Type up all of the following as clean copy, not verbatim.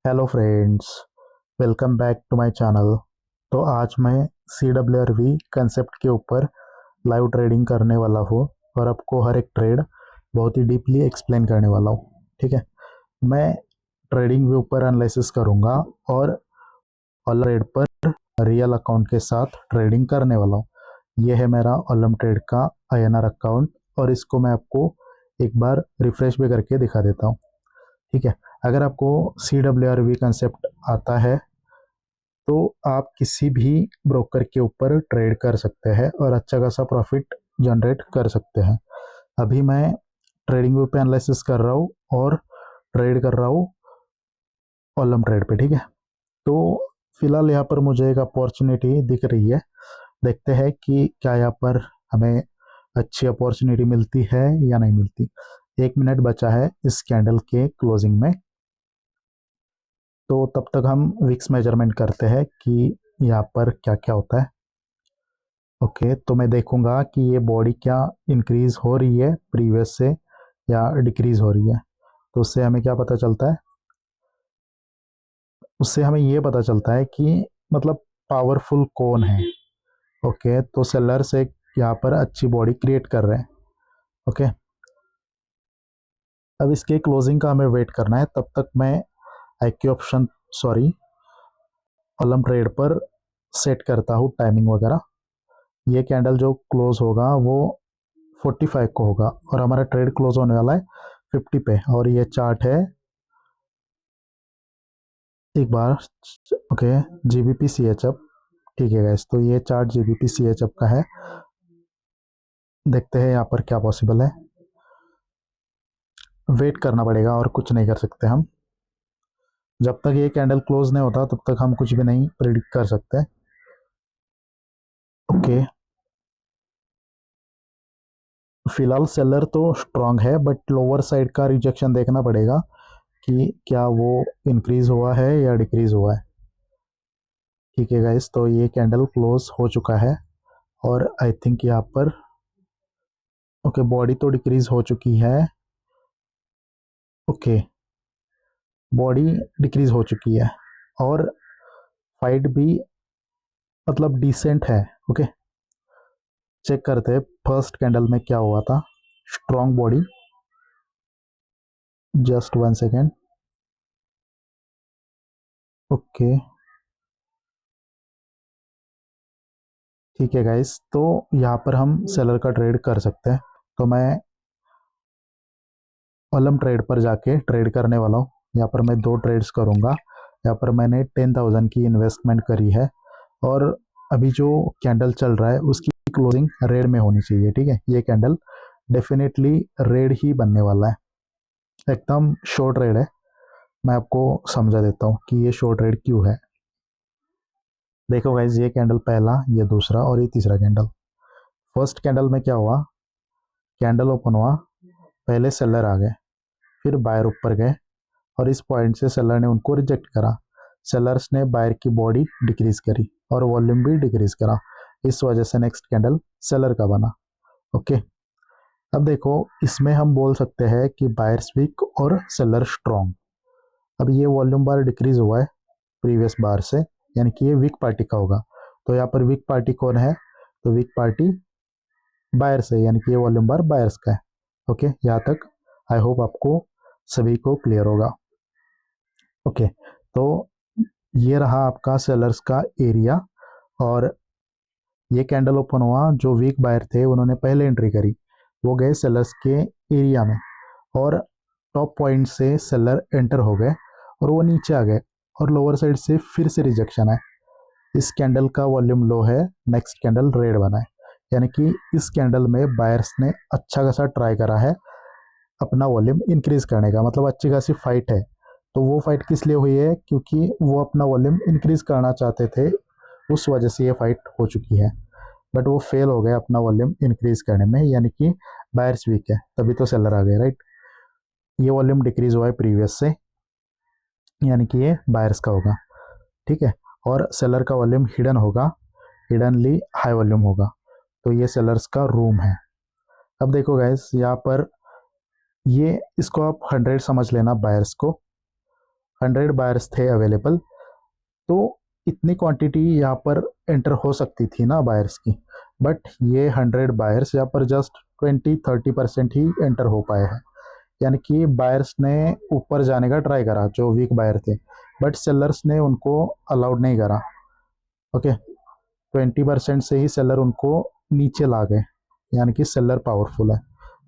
Hello friends, welcome back to my channel. तो आज मैं CWRV कंसेप्ट के ऊपर लाइव ट्रेडिंग करने वाला हूँ और आपको हर एक ट्रेड बहुत ही डीपली एक्सप्लेन करने वाला हूँ। ठीक है, मैं ट्रेडिंग व्यू पर एनालिसिस करूँगा और ऑल ट्रेड पर रियल अकाउंट के साथ ट्रेडिंग करने वाला हूँ। ये है मेरा ऑलम ट्रेड का INR अकाउंट और इसको मैं आपको एक बार रिफ्रेश भी करके दिखा देता हूँ। ठीक है, अगर आपको CWRV कंसेप्ट आता है तो आप किसी भी ब्रोकर के ऊपर ट्रेड कर सकते हैं और अच्छा खासा प्रॉफिट जनरेट कर सकते हैं। अभी मैं ट्रेडिंग व्यू पे एनालिसिस कर रहा हूँ और ट्रेड कर रहा हूँ ऑलम ट्रेड पे। ठीक है, तो फिलहाल यहाँ पर मुझे एक अपॉर्चुनिटी दिख रही है। देखते हैं कि क्या यहाँ पर हमें अच्छी अपॉर्चुनिटी मिलती है या नहीं मिलती। 1 मिनट बचा है इस कैंडल के क्लोजिंग में, तो तब तक हम विक्स मेजरमेंट करते हैं कि यहाँ पर क्या क्या होता है। ओके, तो मैं देखूंगा कि ये बॉडी क्या इंक्रीज हो रही है प्रीवियस से या डिक्रीज हो रही है। तो उससे हमें क्या पता चलता है, उससे हमें ये पता चलता है कि मतलब पावरफुल कौन है। ओके, तो सेलर्स एक यहाँ पर अच्छी बॉडी क्रिएट कर रहे हैं। ओके, अब इसके क्लोजिंग का हमें वेट करना है। तब तक मैं IQ option sorry column trade पर सेट करता हूँ टाइमिंग वगैरह। ये कैंडल जो क्लोज होगा वो 45 को होगा और हमारा ट्रेड क्लोज होने वाला है 50 पे। और ये चार्ट है एक बार, ओके, GBP CHF। ठीक है गाइस, तो ये चार्ट GBP CHF का है। देखते हैं यहाँ पर क्या पॉसिबल है। वेट करना पड़ेगा और कुछ नहीं कर सकते हम। जब तक ये कैंडल क्लोज नहीं होता तब तक हम कुछ भी नहीं प्रिडिक्ट कर सकते। ओके, फिलहाल सेलर तो स्ट्रांग है बट लोअर साइड का रिजेक्शन देखना पड़ेगा कि क्या वो इंक्रीज हुआ है या डिक्रीज हुआ है। ठीक है गाइस, तो ये कैंडल क्लोज हो चुका है और आई थिंक यहाँ पर ओके बॉडी तो डिक्रीज हो चुकी है। ओके, बॉडी डिक्रीज हो चुकी है और फाइट भी मतलब डिसेंट है। ओके, चेक करते हैं फर्स्ट कैंडल में क्या हुआ था। Strong body, just 1 second. Okay, ठीक है गाइस, तो यहाँ पर हम सेलर का ट्रेड कर सकते हैं। तो मैं कॉलम ट्रेड पर जाके ट्रेड करने वाला हूँ। यहाँ पर मैं 2 ट्रेड्स करूँगा। यहाँ पर मैंने 10,000 की इन्वेस्टमेंट करी है और अभी जो कैंडल चल रहा है उसकी क्लोजिंग रेड में होनी चाहिए। ठीक है, ये कैंडल डेफिनेटली रेड ही बनने वाला है। एकदम शॉर्ट रेड है। मैं आपको समझा देता हूँ कि ये शॉर्ट रेड क्यों है। देखो गाइज, ये कैंडल पहला, ये दूसरा और ये तीसरा कैंडल। फर्स्ट कैंडल में क्या हुआ, कैंडल ओपन हुआ, पहले सेलर आ गए, फिर बायर ऊपर गए और इस पॉइंट से सेलर ने उनको रिजेक्ट करा। सेलर्स ने बायर की बॉडी डिक्रीज करी और वॉल्यूम भी डिक्रीज करा। इस वजह से नेक्स्ट कैंडल सेलर का बना। ओके, अब देखो इसमें हम बोल सकते हैं कि बायर्स वीक और सेलर स्ट्रॉन्ग। अब ये वॉल्यूम बार डिक्रीज हुआ है प्रीवियस बार से, यानी कि ये वीक पार्टी का होगा। तो यहाँ पर वीक पार्टी कौन है, तो वीक पार्टी बायर्स है, यानी कि ये वॉल्यूम बार बायर्स का है। ओके, यहाँ तक आई होप आपको सभी को क्लियर होगा। ओके, तो ये रहा आपका सेलर्स का एरिया और ये कैंडल ओपन हुआ, जो वीक बायर थे उन्होंने पहले एंट्री करी, वो गए सेलर्स के एरिया में और टॉप पॉइंट से सेलर एंटर हो गए और वो नीचे आ गए और लोअर साइड से फिर से रिजेक्शन है। इस कैंडल का वॉल्यूम लो है, नेक्स्ट कैंडल रेड बना है, यानी कि इस कैंडल में बायर्स ने अच्छा खासा ट्राई करा है अपना वॉल्यूम इंक्रीज करने का, मतलब अच्छी खासी फाइट है। तो वो फाइट किस लिए हुई है, क्योंकि वो अपना वॉल्यूम इंक्रीज करना चाहते थे, उस वजह से ये फाइट हो चुकी है। बट वो फेल हो गए अपना वॉल्यूम इंक्रीज करने में, यानी कि बायर्स वीक है, तभी तो सेलर आ गए, राइट। ये वॉल्यूम डिक्रीज हुआ है प्रीवियस से, यानी कि ये बायर्स का होगा। ठीक है, और सेलर का वॉल्यूम हिडन होगा, हिडनली हाई वॉल्यूम होगा, तो ये सेलर्स का रूम है। अब देखो गाइस, यहाँ पर ये इसको आप 100 समझ लेना बायर्स को, 100 बायर्स थे अवेलेबल, तो इतनी क्वांटिटी यहाँ पर एंटर हो सकती थी ना बायर्स की, बट ये 100 बायर्स यहाँ पर जस्ट 20-30% ही एंटर हो पाए हैं। यानी कि बायर्स ने ऊपर जाने का ट्राई करा जो वीक बायर थे, बट सेलर्स ने उनको अलाउड नहीं करा। ओके, 20% से ही सेलर उनको नीचे ला गए, यानी कि सेलर पावरफुल है।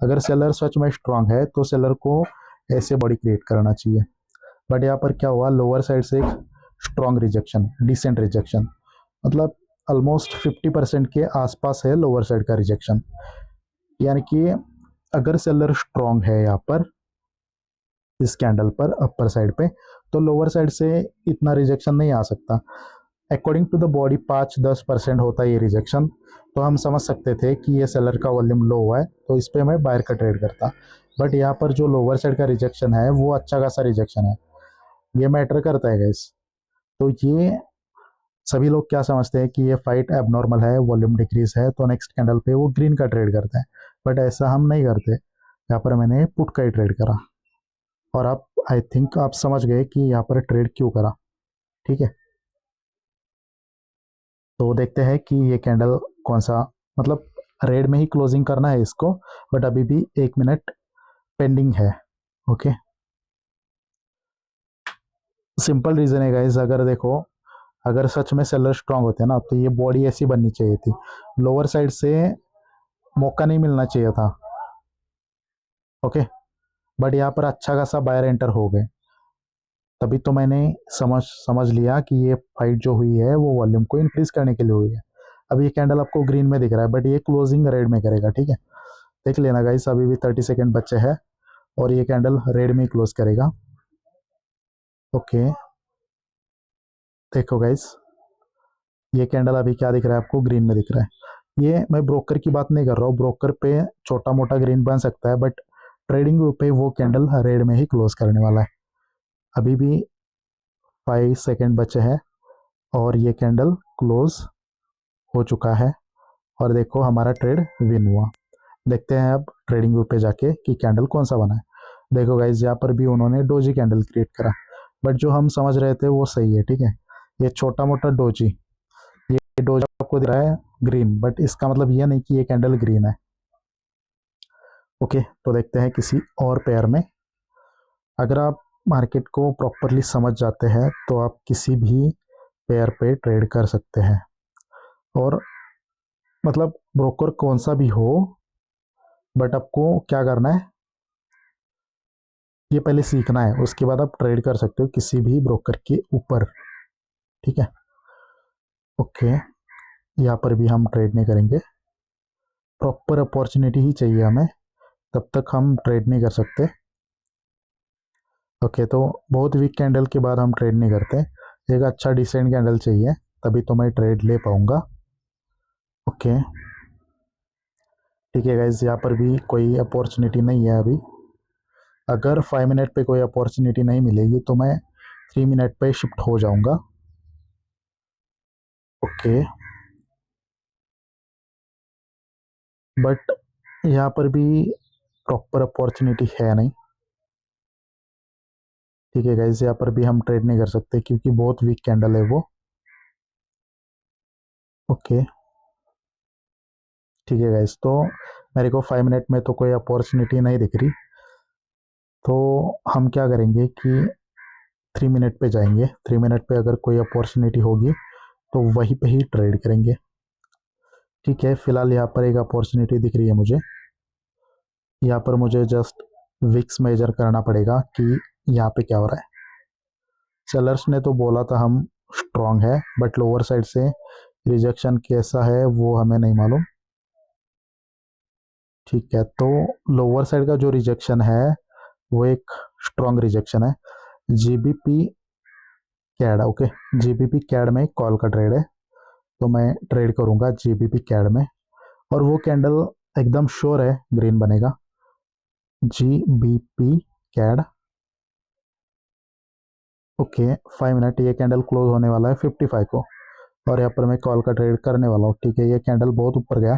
अगर सेलर सच में स्ट्रांग है तो सेलर को ऐसे बॉडी क्रिएट करना चाहिए, बट यहाँ पर क्या हुआ, लोअर साइड से एक स्ट्रांग रिजेक्शन, डिसेंट रिजेक्शन, मतलब ऑलमोस्ट 50% के आसपास है लोअर साइड का रिजेक्शन। यानी कि अगर सेलर स्ट्रांग है यहाँ पर इस कैंडल पर अपर साइड पे, तो लोअर साइड से इतना रिजेक्शन नहीं आ सकता। अकॉर्डिंग टू द बॉडी 5-10% होता है ये रिजेक्शन, तो हम समझ सकते थे कि ये सेलर का वॉल्यूम लो हुआ है, तो इस पर मैं बायर का ट्रेड करता। बट यहाँ पर जो लोअर साइड का रिजेक्शन है वो अच्छा खासा रिजेक्शन है, ये मैटर करता है गाइस। तो ये सभी लोग क्या समझते हैं कि ये फाइट एबनॉर्मल है, वॉल्यूम डिक्रीज है, तो नेक्स्ट कैंडल पे वो ग्रीन का ट्रेड करते हैं, बट ऐसा हम नहीं करते। यहाँ पर मैंने पुट का ही ट्रेड करा, और आप आई थिंक आप समझ गए कि यहाँ पर ट्रेड क्यों करा। ठीक है, तो देखते हैं कि ये कैंडल कौन सा, मतलब रेड में ही क्लोजिंग करना है इसको, बट अभी भी 1 मिनट पेंडिंग है। ओके, सिंपल रीज़न है गाइस, अगर देखो, अगर सच में सेलर स्ट्रांग होते ना तो ये बॉडी ऐसी बननी चाहिए थी, लोअर साइड से मौका नहीं मिलना चाहिए था। ओके, बट यहाँ पर अच्छा खासा बायर एंटर हो गए, तभी तो मैंने समझ लिया कि ये फाइट जो हुई है वो वॉल्यूम को इंक्रीज करने के लिए हुई है। अब ये कैंडल आपको ग्रीन में दिख रहा है, बट ये क्लोजिंग रेड में करेगा। ठीक है, देख लेना गाइस, अभी भी 30 सेकेंड बचे हैं और ये कैंडल रेड में क्लोज करेगा। ओके, देखो गाइस, ये कैंडल अभी क्या दिख रहा है आपको, ग्रीन में दिख रहा है। ये मैं ब्रोकर की बात नहीं कर रहा हूँ, ब्रोकर पे छोटा मोटा ग्रीन बन सकता है, बट ट्रेडिंग पे वो कैंडल रेड में ही क्लोज करने वाला है। अभी भी 5 सेकेंड बचे हैं और ये कैंडल क्लोज हो चुका है, और देखो हमारा ट्रेड विन हुआ। देखते हैं अब ट्रेडिंग व्यू पे जाके कि कैंडल कौन सा बना है। देखो गाइज, यहाँ पर भी उन्होंने डोजी कैंडल क्रिएट करा, बट जो हम समझ रहे थे वो सही है। ठीक है, ये छोटा मोटा डोजी, ये डोजी आपको दिख रहा है ग्रीन, बट इसका मतलब ये नहीं कि ये कैंडल ग्रीन है। ओके, तो देखते हैं किसी और पेयर में। अगर आप मार्केट को प्रॉपरली समझ जाते हैं तो आप किसी भी पेयर पे ट्रेड कर सकते हैं, और मतलब ब्रोकर कौन सा भी हो, बट आपको क्या करना है, ये पहले सीखना है, उसके बाद आप ट्रेड कर सकते हो किसी भी ब्रोकर के ऊपर। ठीक है, ओके, यहाँ पर भी हम ट्रेड नहीं करेंगे, प्रॉपर अपॉर्चुनिटी ही चाहिए हमें, तब तक हम ट्रेड नहीं कर सकते। ओके, तो बहुत वीक कैंडल के बाद हम ट्रेड नहीं करते, एक अच्छा डिसेंट कैंडल चाहिए, तभी तो मैं ट्रेड ले पाऊंगा। ओके, ठीक है गाइज, यहाँ पर भी कोई अपॉर्चुनिटी नहीं है अभी। अगर 5 मिनट पे कोई अपॉर्चुनिटी नहीं मिलेगी तो मैं 3 मिनट पे शिफ्ट हो जाऊंगा। ओके, बट यहाँ पर भी प्रॉपर अपॉर्चुनिटी है नहीं। ठीक है गाइज, यहाँ पर भी हम ट्रेड नहीं कर सकते क्योंकि बहुत वीक कैंडल है वो। ओके, ठीक है गाइज, तो मेरे को 5 मिनट में तो कोई अपॉर्चुनिटी नहीं दिख रही, तो हम क्या करेंगे कि 3 मिनट पे जाएंगे। 3 मिनट पे अगर कोई अपॉर्चुनिटी होगी तो वहीं पे ही ट्रेड करेंगे। ठीक है, फिलहाल यहाँ पर एक अपॉर्चुनिटी दिख रही है मुझे, यहाँ पर मुझे जस्ट विक्स मेजर करना पड़ेगा कि यहाँ पे क्या हो रहा है। सेलर्स ने तो बोला था हम स्ट्रांग है, बट लोअर साइड से रिजेक्शन कैसा है वो हमें नहीं मालूम। ठीक है, तो लोअर साइड का जो रिजेक्शन है वो एक स्ट्रांग रिजेक्शन है। GBP CAD, okay, GBP CAD में कॉल का ट्रेड है, तो मैं ट्रेड करूंगा जीबीपी कैड में, और वो कैंडल एकदम श्योर है ग्रीन बनेगा। जीबीपी कैड, ओके, 5 मिनट, ये कैंडल क्लोज होने वाला है 55 को, और यहाँ पर मैं कॉल का ट्रेड करने वाला हूँ। ठीक है, ये कैंडल बहुत ऊपर गया,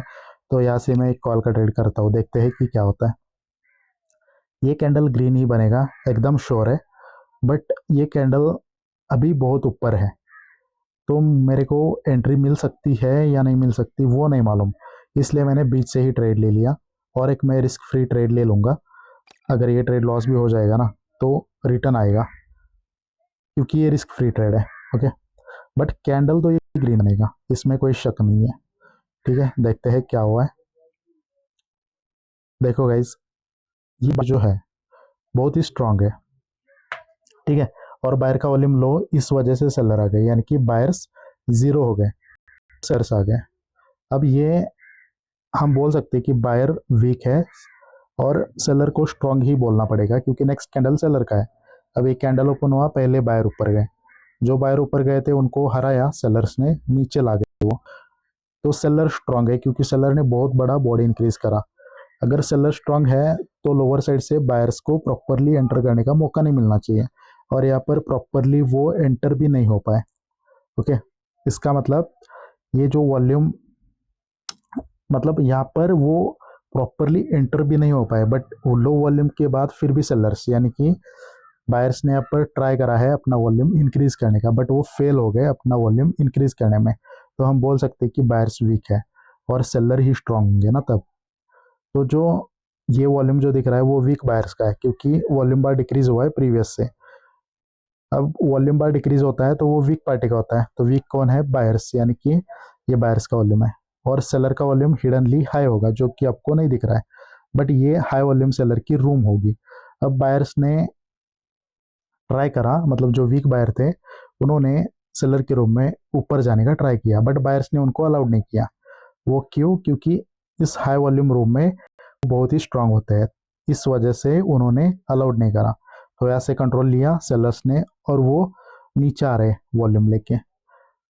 तो यहाँ से मैं एक कॉल का ट्रेड करता हूँ, देखते हैं कि क्या होता है। ये कैंडल ग्रीन ही बनेगा, एकदम श्योर है, बट ये कैंडल अभी बहुत ऊपर है, तो मेरे को एंट्री मिल सकती है या नहीं मिल सकती वो नहीं मालूम, इसलिए मैंने बीच से ही ट्रेड ले लिया। और एक मैं रिस्क फ्री ट्रेड ले लूँगा, अगर ये ट्रेड लॉस भी हो जाएगा ना तो रिटर्न आएगा, क्योंकि ये रिस्क फ्री ट्रेड है। ओके, बट कैंडल तो ये ग्रीन बनेगा, इसमें कोई शक नहीं है। ठीक है, देखते हैं क्या हुआ है। देखो गाइज, ये जो है बहुत ही स्ट्रांग है। ठीक है, और बायर का वॉल्यूम लो, इस वजह से सेलर आ गए, यानी कि बायर्स जीरो हो गए, सेलर्स आ गए। अब ये हम बोल सकते हैं कि बायर वीक है और सेलर को स्ट्रांग ही बोलना पड़ेगा, क्योंकि नेक्स्ट कैंडल सेलर का है। अब एक कैंडल ओपन हुआ, पहले बायर ऊपर गए, जो बायर ऊपर गए थे उनको हराया सेलर्स ने, नीचे ला गए वो, तो सेलर स्ट्रांग है, क्योंकि सेलर ने बहुत बड़ा बॉडी इंक्रीज करा। अगर सेलर स्ट्रांग है तो लोअर साइड से बायर्स को प्रॉपरली एंटर करने का मौका नहीं मिलना चाहिए, और यहाँ पर प्रॉपरली वो एंटर भी नहीं हो पाए। ओके, इसका मतलब ये जो वॉल्यूम, मतलब यहाँ पर वो प्रॉपरली एंटर भी नहीं हो पाए, बट लो वॉल्यूम के बाद फिर भी सेलर्स, यानी कि बायर्स ने यहाँ पर ट्राई करा है अपना वॉल्यूम इंक्रीज करने का, बट वो फेल हो गए अपना वॉल्यूम इंक्रीज करने में। तो हम बोल सकते हैं कि बायर्स वीक है और सेलर ही स्ट्रांग होंगे ना तब। तो जो ये वॉल्यूम जो दिख रहा है वो वीक बायर्स का है, क्योंकि वॉल्यूम बार डिक्रीज हुआ है प्रीवियस से। अब वॉल्यूम बार डिक्रीज होता है तो वो वीक पार्टी का होता है, तो वीक कौन है? बायर्स, यानी कि ये बायर्स का वॉल्यूम है। और सेलर का वॉल्यूम हिडनली हाई होगा, जो कि आपको नहीं दिख रहा है, बट ये हाई वॉल्यूम सेलर की रूम होगी। अब बायर्स ने ट्राई करा, मतलब जो वीक बायर थे उन्होंने सेलर के रूम में ऊपर जाने का ट्राई किया, बट बायर्स ने उनको अलाउड नहीं किया। वो क्यों? क्योंकि इस हाई वॉल्यूम रूम में बहुत ही स्ट्रांग होते हैं, इस वजह से उन्होंने अलाउड नहीं करा। तो ऐसे कंट्रोल लिया सेलर्स ने, और वो नीचे आ रहे वॉल्यूम लेके।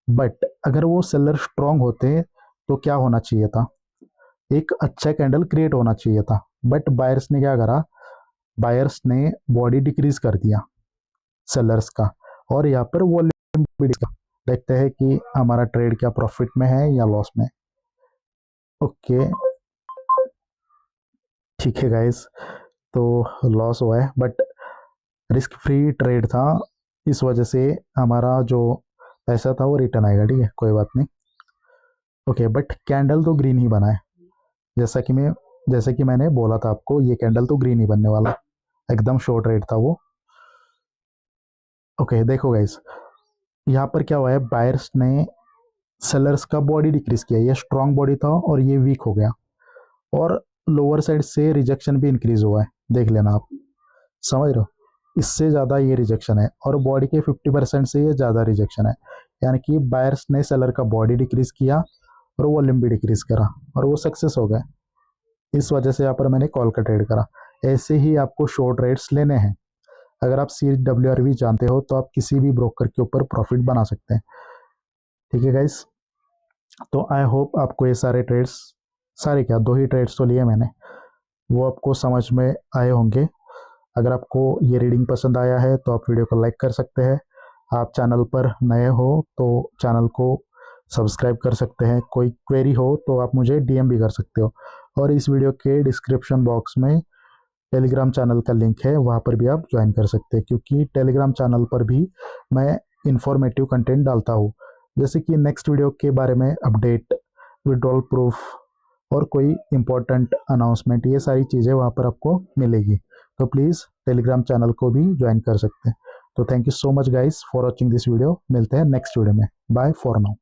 बट अगर वो सेलर स्ट्रांग होते तो क्या होना चाहिए था? एक अच्छा कैंडल क्रिएट होना चाहिए था, बट बायर्स ने क्या करा? बायर्स ने बॉडी डिक्रीज कर दिया सेलर्स का, और यहाँ पर वॉल्यूम भी डिक्रीज। देखते हैं कि हमारा ट्रेड क्या प्रॉफिट में है या लॉस में। ओके, ठीक है गाइस, तो लॉस हुआ है, बट रिस्क फ्री ट्रेड था, इस वजह से हमारा जो पैसा था वो रिटर्न आएगा। ठीक है, कोई बात नहीं। ओके, बट कैंडल तो ग्रीन ही बना है, जैसा कि मैंने बोला था आपको, ये कैंडल तो ग्रीन ही बनने वाला, एकदम शॉर्ट रेट था वो। ओके, देखो गाइस, यहाँ पर क्या हुआ है, बायर्स ने सेलर्स का बॉडी डिक्रीज किया, ये स्ट्रांग बॉडी था और ये वीक हो गया, और लोअर साइड से रिजेक्शन भी इंक्रीज हुआ है, देख लेना आप, समझ रहे हो? इससे ज़्यादा ये रिजेक्शन है, और बॉडी के 50% से ये ज़्यादा रिजेक्शन है, यानी कि बायर्स ने सेलर का बॉडी डिक्रीज किया और वॉल्यूम भी डिक्रीज करा, और वो सक्सेस हो गए। इस वजह से यहाँ पर मैंने कॉल का ट्रेड करा। ऐसे ही आपको शॉर्ट रेट्स लेने हैं। अगर आप CWRV जानते हो तो आप किसी भी ब्रोकर के ऊपर प्रॉफिट बना सकते हैं। ठीक है गाइस, तो आई होप आपको ये सारे ट्रेड्स, सारे क्या, 2 ही ट्रेड्स तो लिए मैंने, वो आपको समझ में आए होंगे। अगर आपको ये रीडिंग पसंद आया है तो आप वीडियो को लाइक कर सकते हैं। आप चैनल पर नए हो तो चैनल को सब्सक्राइब कर सकते हैं। कोई क्वेरी हो तो आप मुझे DM भी कर सकते हो। और इस वीडियो के डिस्क्रिप्शन बॉक्स में टेलीग्राम चैनल का लिंक है, वहाँ पर भी आप ज्वाइन कर सकते हैं, क्योंकि टेलीग्राम चैनल पर भी मैं इंफॉर्मेटिव कंटेंट डालता हूँ, जैसे कि नेक्स्ट वीडियो के बारे में अपडेट, विड्रॉल प्रूफ, और कोई इम्पोर्टेंट अनाउंसमेंट, ये सारी चीज़ें वहाँ पर आपको मिलेगी। तो प्लीज़ टेलीग्राम चैनल को भी ज्वाइन कर सकते हैं। तो thank you so much guys for watching this video. मिलते हैं नेक्स्ट वीडियो में। Bye for now.